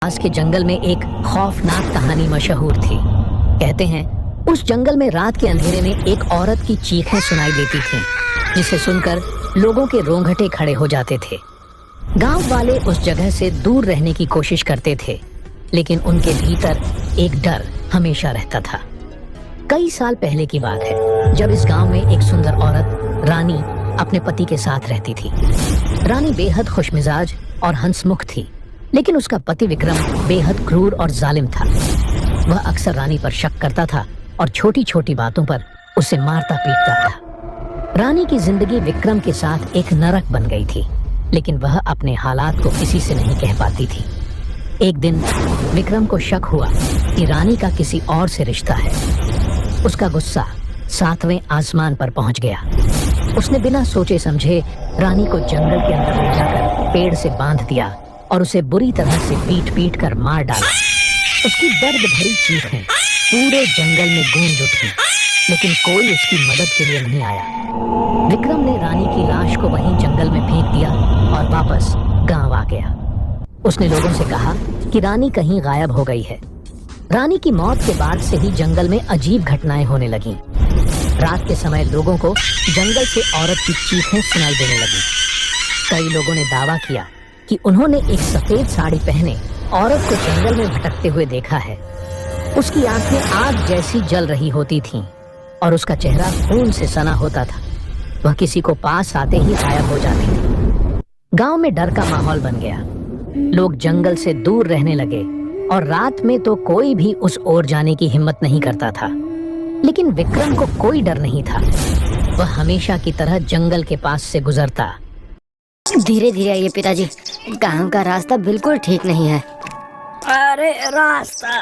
पास के जंगल में एक खौफनाक कहानी मशहूर थी। कहते हैं उस जंगल में रात के अंधेरे में एक औरत की चीखें सुनाई देती थीं, जिसे सुनकर लोगों के रोंगटे खड़े हो जाते थे। गांव वाले उस जगह से दूर रहने की कोशिश करते थे, लेकिन उनके भीतर एक डर हमेशा रहता था। कई साल पहले की बात है, जब इस गांव में एक सुंदर औरत रानी अपने पति के साथ रहती थी। रानी बेहद खुशमिजाज और हंसमुख थी, लेकिन उसका पति विक्रम बेहद क्रूर और जालिम था। वह अक्सर रानी पर शक करता था और छोटी छोटी बातों पर उसे मारता पीटता था। रानी की जिंदगी विक्रम के साथ एक नरक बन गई थी, लेकिन वह अपने हालात को किसी से नहीं कह पाती थी। एक दिन विक्रम को शक हुआ कि रानी का किसी और से रिश्ता है। उसका गुस्सा 7वें आसमान पर पहुंच गया। उसने बिना सोचे समझे रानी को जंगल के अंदर ले जाकर पेड़ से बांध दिया और उसे बुरी तरह से पीट पीट कर मार डाला। उसकी दर्द भरी चीखें पूरे जंगल में गूंज उठी, लेकिन कोई उसकी मदद के लिए नहीं आया। विक्रम ने रानी की लाश को वहीं जंगल में फेंक दिया और वापस गांव आ गया। उसने लोगों से कहा कि रानी कहीं गायब हो गई है। रानी की मौत के बाद से ही जंगल में अजीब घटनाएं होने लगीं। रात के समय लोगों को जंगल से औरत की चीखें सुनाई देने लगीं। कई लोगों ने दावा किया कि उन्होंने एक सफेद साड़ी पहने औरत को जंगल में भटकते हुए देखा है। उसकी आंखें आग जैसी जल रही होती थीं और उसका चेहरा खून से सना होता था। वह किसी को पास आते ही गायब हो जाती थी। गांव में डर का माहौल बन गया। लोग जंगल से दूर रहने लगे और रात में तो कोई भी उस ओर जाने की हिम्मत नहीं करता था। लेकिन विक्रम को कोई डर नहीं था। वह हमेशा की तरह जंगल के पास से गुजरता। धीरे धीरे आइए पिताजी, गांव का रास्ता बिल्कुल ठीक नहीं है। अरे रास्ता,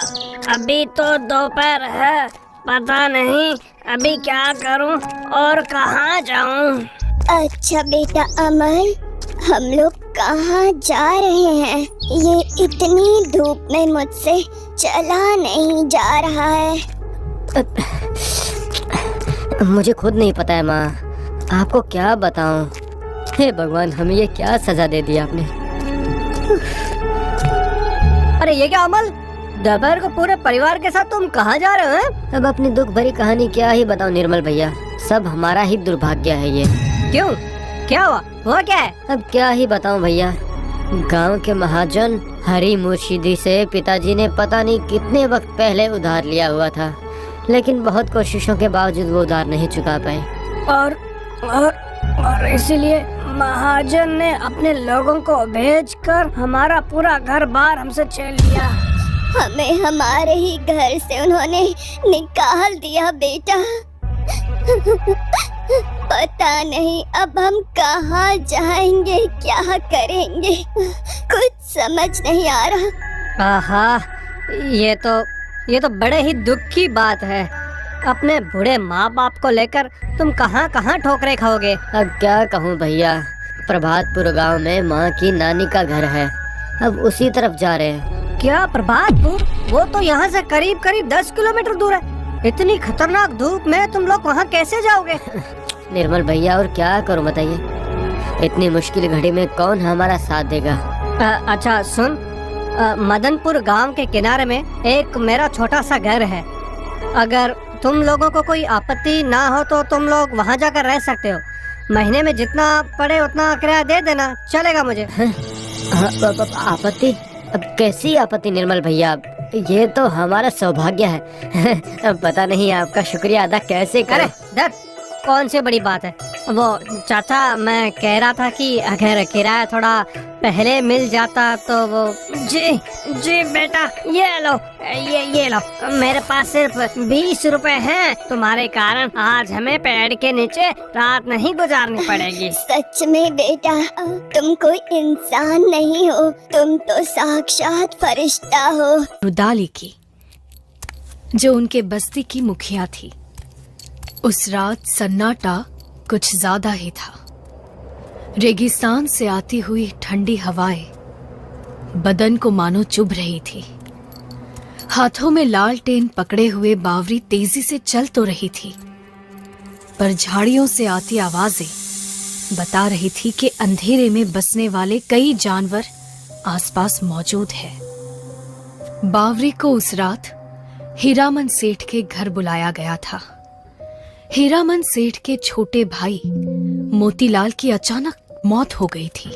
अभी तो दोपहर है, पता नहीं अभी क्या करूं और कहां जाऊं। अच्छा बेटा अमल, हम लोग कहाँ जा रहे हैं? ये इतनी धूप में मुझसे चला नहीं जा रहा है। मुझे खुद नहीं पता है माँ, आपको क्या बताऊं। हे भगवान, हमें ये क्या सजा दे दी आपने। अरे ये क्या अमल, दोपहर को पूरे परिवार के साथ तुम कहाँ जा रहे हो? अब अपनी दुख भरी कहानी क्या ही बताऊं निर्मल भैया, सब हमारा ही दुर्भाग्य है ये। क्यों, क्या हुआ क्या है? अब क्या ही बताऊं भैया, गांव के महाजन हरी मुर्शिदी से पिताजी ने पता नहीं कितने वक्त पहले उधार लिया हुआ था, लेकिन बहुत कोशिशों के बावजूद वो उधार नहीं चुका पाए। और इसीलिए महाजन ने अपने लोगों को भेजकर हमारा पूरा घर बार हमसे छीन लिया। हमें हमारे ही घर से उन्होंने निकाल दिया बेटा। पता नहीं अब हम कहाँ जाएंगे, क्या करेंगे, कुछ समझ नहीं आ रहा। आहा, ये तो बड़े ही दुख की बात है। अपने बूढ़े माँ बाप को लेकर तुम कहाँ कहाँ ठोकरे खाओगे। अब क्या कहूँ भैया, प्रभातपुर गांव में माँ की नानी का घर है, अब उसी तरफ जा रहे हैं। क्या प्रभातपुर? वो तो यहाँ से करीब 10 किलोमीटर दूर है। इतनी खतरनाक धूप में तुम लोग वहाँ कैसे जाओगे? निर्मल भैया, और क्या करूँ बताइए, इतनी मुश्किल घड़ी में कौन हमारा साथ देगा। अच्छा सुन, मदनपुर गांव के किनारे में एक मेरा छोटा सा घर है। अगर तुम लोगों को कोई आपत्ति ना हो तो तुम लोग वहाँ जाकर रह सकते हो। महीने में जितना पड़े उतना किराया दे देना, चलेगा मुझे। आपत्ति? अब कैसी आपत्ति निर्मल भैया, ये तो हमारा सौभाग्य है। अब पता नहीं आपका शुक्रिया अदा कैसे करें। अरे कौन सी बड़ी बात है। वो चाचा, मैं कह रहा था कि अगर किराया थोड़ा पहले मिल जाता तो वो। जी बेटा, ये लो, मेरे पास सिर्फ 20 रुपए हैं। तुम्हारे कारण आज हमें पेड़ के नीचे रात नहीं गुजारनी पड़ेगी। सच में बेटा, तुम कोई इंसान नहीं हो, तुम तो साक्षात फरिश्ता हो। रुदाली की, जो उनके बस्ती की मुखिया थी। उस रात सन्नाटा कुछ ज्यादा ही था। रेगिस्तान से आती हुई ठंडी हवाएं बदन को मानो चुभ रही थी। हाथों में लालटेन पकड़े हुए बावरी तेजी से चल तो रही थी, पर झाड़ियों से आती आवाजें बता रही थी कि अंधेरे में बसने वाले कई जानवर आसपास मौजूद है। बावरी को उस रात हीरामन सेठ के घर बुलाया गया था। हीरामन सेठ के छोटे भाई मोतीलाल की अचानक मौत हो गई थी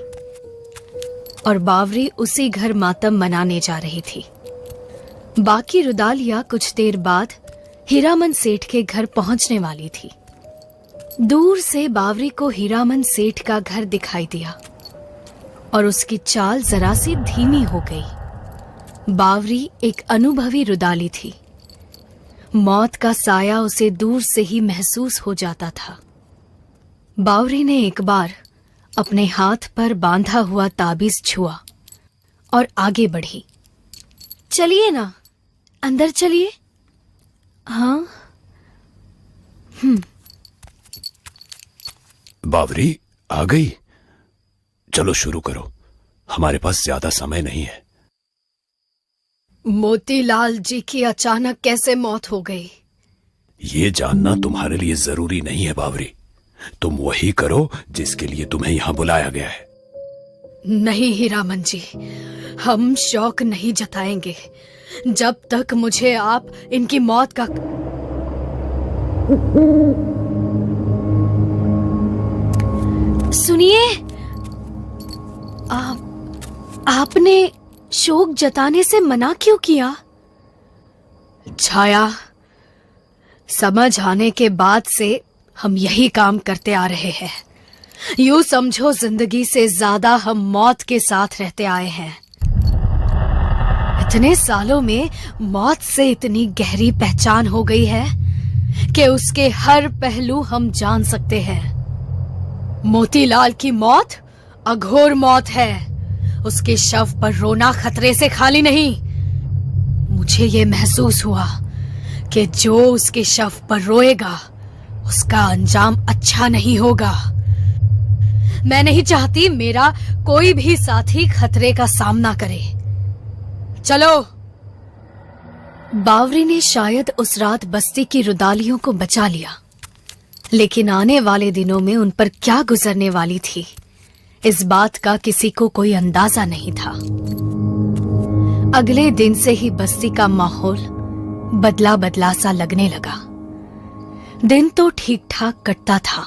और बावरी उसी घर मातम मनाने जा रही थी। बाकी रुदालिया कुछ देर बाद हीरामन सेठ के घर पहुंचने वाली थी। दूर से बावरी को हीरामन सेठ का घर दिखाई दिया और उसकी चाल जरा सी धीमी हो गई। बावरी एक अनुभवी रुदाली थी। मौत का साया उसे दूर से ही महसूस हो जाता था। बावरी ने एक बार अपने हाथ पर बांधा हुआ ताबीज छुआ और आगे बढ़ी। चलिए ना, अंदर चलिए। हाँ। बावरी आ गई। चलो शुरू करो, हमारे पास ज्यादा समय नहीं है। मोतीलाल जी की अचानक कैसे मौत हो गई? ये जानना तुम्हारे लिए जरूरी नहीं है बावरी। तुम वही करो जिसके लिए तुम्हें यहां बुलाया गया है। नहीं हीरामन जी, हम शौक नहीं जताएंगे जब तक मुझे आप इनकी मौत का। सुनिए, आपने शोक जताने से मना क्यों किया? छाया, समझ आने के बाद से हम यही काम करते आ रहे हैं। यूं समझो जिंदगी से ज्यादा हम मौत के साथ रहते आए हैं। इतने सालों में मौत से इतनी गहरी पहचान हो गई है कि उसके हर पहलू हम जान सकते हैं। मोतीलाल की मौत अघोर मौत है। उसके शव पर रोना खतरे से खाली नहीं। मुझे ये महसूस हुआ कि जो उसके शव पर रोएगा उसका अंजाम अच्छा नहीं होगा। मैं नहीं चाहती मेरा कोई भी साथी खतरे का सामना करे। चलो। बावरी ने शायद उस रात बस्ती की रुदालियों को बचा लिया, लेकिन आने वाले दिनों में उन पर क्या गुजरने वाली थी, इस बात का किसी को कोई अंदाजा नहीं था। अगले दिन से ही बस्ती का माहौल बदला बदला सा लगने लगा। दिन तो ठीक ठाक कटता था,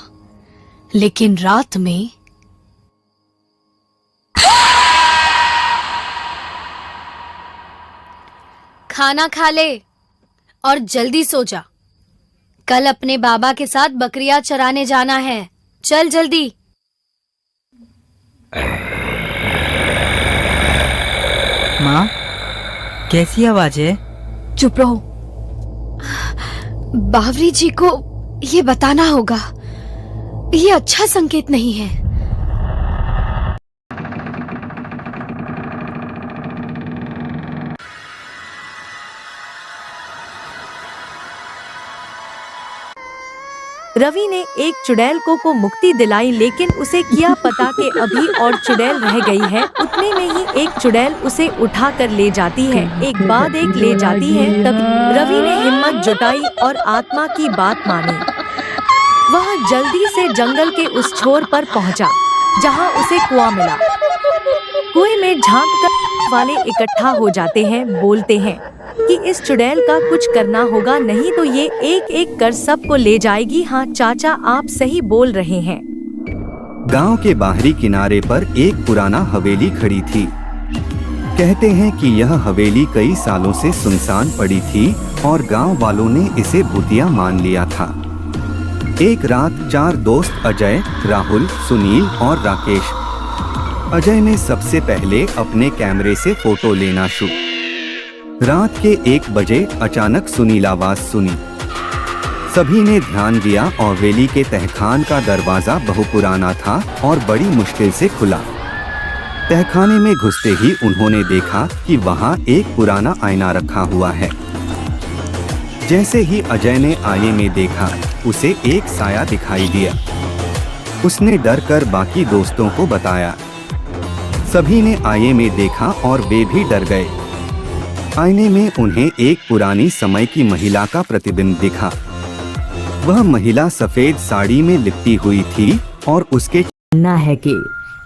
लेकिन रात में खाना खा ले और जल्दी सो जा। कल अपने बाबा के साथ बकरियां चराने जाना है। चल जल्दी। माँ, कैसी आवाज है? चुप रहो। बावरी जी को ये बताना होगा। ये अच्छा संकेत नहीं है। रवि ने एक चुड़ैल को मुक्ति दिलाई, लेकिन उसे किया पता कि अभी और चुड़ैल रह गई है। उतने में ही एक चुड़ैल उसे उठा कर ले जाती है, एक बाद एक ले जाती है। तब रवि ने हिम्मत जुटाई और आत्मा की बात मानी। वह जल्दी से जंगल के उस छोर पर पहुंचा जहां उसे कुआं मिला। कुएं में झांक कर वाले इकट्ठा हो जाते हैं, बोलते हैं कि इस चुड़ैल का कुछ करना होगा, नहीं तो ये एक एक कर सबको ले जाएगी। हाँ चाचा, आप सही बोल रहे हैं। गांव के बाहरी किनारे पर एक पुराना हवेली खड़ी थी। कहते हैं कि यह हवेली कई सालों से सुनसान पड़ी थी और गांव वालों ने इसे भूतिया मान लिया था। एक रात 4 दोस्त अजय, राहुल, सुनील और राकेश। अजय ने सबसे पहले अपने कैमरे से फोटो लेना शुरू। रात के 1 बजे अचानक सुनील आवाज सुनी। सभी ने ध्यान दिया और हवेली के तहखान का दरवाजा बहुपुराना था और बड़ी मुश्किल से खुला। तहखाने में घुसते ही उन्होंने देखा कि वहां एक पुराना आईना रखा हुआ है। जैसे ही अजय ने आईने में देखा, उसे एक साया दिखाई दिया। उसने डर कर बाकी दोस्तों को बताया। सभी ने आईने में देखा और वे भी डर गए। आईने में उन्हें एक पुरानी समय की महिला का प्रतिबिंब दिखा। वह महिला सफेद साड़ी में लिपटी हुई थी और उसके कहना है कि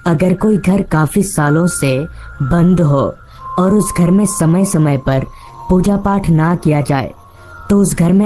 अगर कोई घर काफी सालों से बंद हो और उस घर में समय समय पर पूजा पाठ ना किया जाए तो उस घर में